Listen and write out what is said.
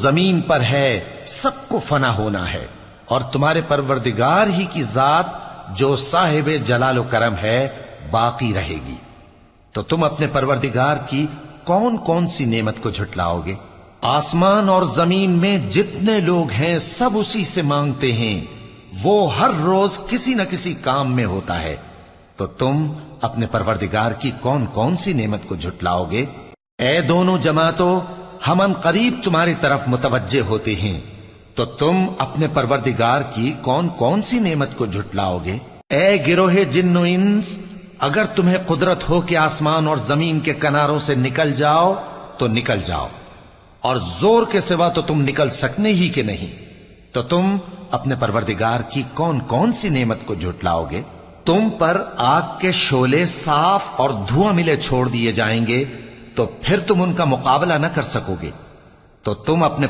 زمین پر ہے سب کو فنا ہونا ہے، اور تمہارے پروردگار ہی کی ذات جو صاحب جلال و کرم ہے باقی رہے گی۔ تو تم اپنے پروردگار کی کون کون سی نعمت کو جھٹلاؤ گے؟ آسمان اور زمین میں جتنے لوگ ہیں سب اسی سے مانگتے ہیں، وہ ہر روز کسی نہ کسی کام میں ہوتا ہے، تو تم اپنے پروردگار کی کون کون سی نعمت کو جھٹلاؤ گے؟ اے دونوں جماعتوں، ہم ان قریب تمہاری طرف متوجہ ہوتے ہیں، تو تم اپنے پروردگار کی کون کون سی نعمت کو جھٹلاؤ گے؟ اے گروہ جن و انس، اگر تمہیں قدرت ہو کہ آسمان اور زمین کے کناروں سے نکل جاؤ تو نکل جاؤ، اور زور کے سوا تو تم نکل سکنے ہی کہ نہیں، تو تم اپنے پروردگار کی کون کون سی نعمت کو جھٹلاؤ گے؟ تم پر آگ کے شعلے صاف اور دھواں ملے چھوڑ دیے جائیں گے، تو پھر تم ان کا مقابلہ نہ کر سکو گے، تو تم اپنے